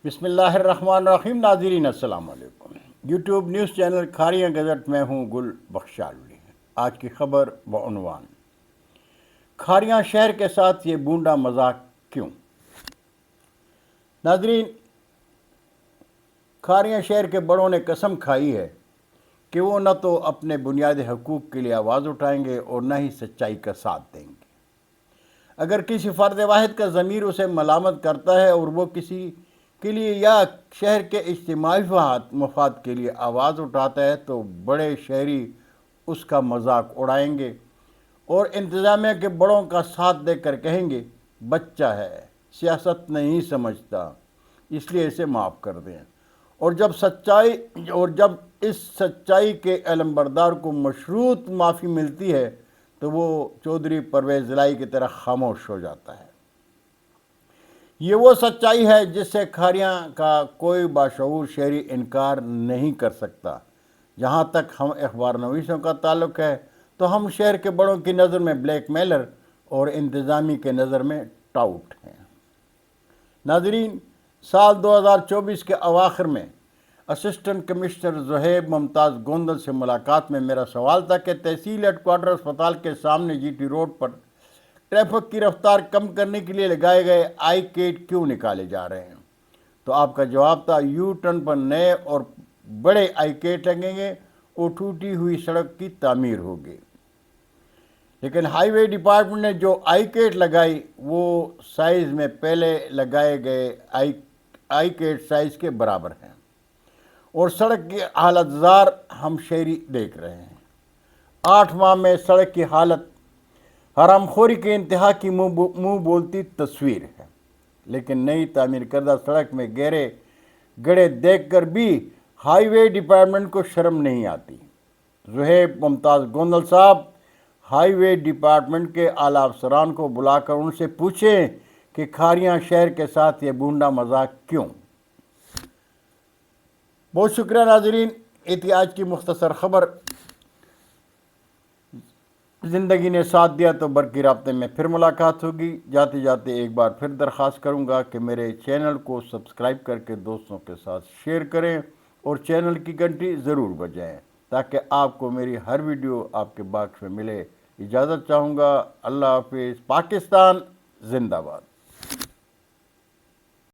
بسم اللہ الرحمن الرحیم۔ ناظرین السلام علیکم۔ YouTube news channel Kharian gazette میں ہوں گل بخشالوی۔ آج کی خبر بعنوان کھاریاں شہر کے ساتھ یہ بونڈا مذاق کیوں؟ ناظرین، کھاریاں شہر کے بڑوں نے قسم کھائی ہے کہ وہ نہ تو اپنے بنیادی حقوق کے لیے آواز اٹھائیں گے اور نہ ہی سچائی کا ساتھ دیں گے۔ اگر کسی فرد واحد کا ضمیر اسے ملامت کرتا ہے اور وہ کسی کے لیے یا شہر کے اجتماعی مفاد کے لیے آواز اٹھاتا ہے تو بڑے شہری اس کا مذاق اڑائیں گے اور انتظامیہ کے بڑوں کا ساتھ دے کر کہیں گے بچہ ہے، سیاست نہیں سمجھتا، اس لیے اسے معاف کر دیں۔ اور جب اس سچائی کے علمبردار کو مشروط معافی ملتی ہے تو وہ چودھری پرویز الہی کی طرح خاموش ہو جاتا ہے۔ یہ وہ سچائی ہے جس سے کھاریاں کا کوئی باشعور شہری انکار نہیں کر سکتا۔ جہاں تک ہم اخبار نویسوں کا تعلق ہے تو ہم شہر کے بڑوں کی نظر میں بلیک میلر اور انتظامی کے نظر میں ٹاؤٹ ہیں۔ ناظرین، سال 2024 کے اواخر میں اسسٹنٹ کمشنر زہیب ممتاز گوندل سے ملاقات میں میرا سوال تھا کہ تحصیل ہیڈ کوارٹر اسپتال کے سامنے جی ٹی روڈ پر ٹریفک کی رفتار کم کرنے کے لیے لگائے گئے آئی کیٹ کیوں نکالے جا رہے ہیں؟ تو آپ کا جواب تھا یو ٹرن پر نئے اور بڑے آئی کیٹ لگیں گے اور ٹوٹی ہوئی سڑک کی تعمیر ہوگی۔ لیکن ہائی وے ڈپارٹمنٹ نے جو آئی کیٹ لگائی وہ سائز میں پہلے لگائے گئے آئی کیٹ سائز کے برابر ہیں، اور سڑک کی حالت زار ہم شہری دیکھ رہے ہیں۔ 8 ماہ میں سڑک کی حالت حرام خوری کے انتہا کی منہ بولتی تصویر ہے، لیکن نئی تعمیر کردہ سڑک میں گہرے گڑھے دیکھ کر بھی ہائی وے ڈپارٹمنٹ کو شرم نہیں آتی۔ زہیب ممتاز گوندل صاحب، ہائی وے ڈپارٹمنٹ کے اعلیٰ افسران کو بلا کر ان سے پوچھیں کہ کھاریاں شہر کے ساتھ یہ بونڈا مذاق کیوں؟ بہت شکریہ ناظرین، یہ تھی آج کی مختصر خبر۔ زندگی نے ساتھ دیا تو برقی رابطے میں پھر ملاقات ہوگی۔ جاتے جاتے ایک بار پھر درخواست کروں گا کہ میرے چینل کو سبسکرائب کر کے دوستوں کے ساتھ شیئر کریں اور چینل کی گھنٹی ضرور بجائیں تاکہ آپ کو میری ہر ویڈیو آپ کے باکس میں ملے۔ اجازت چاہوں گا۔ اللہ حافظ۔ پاکستان زندہ باد۔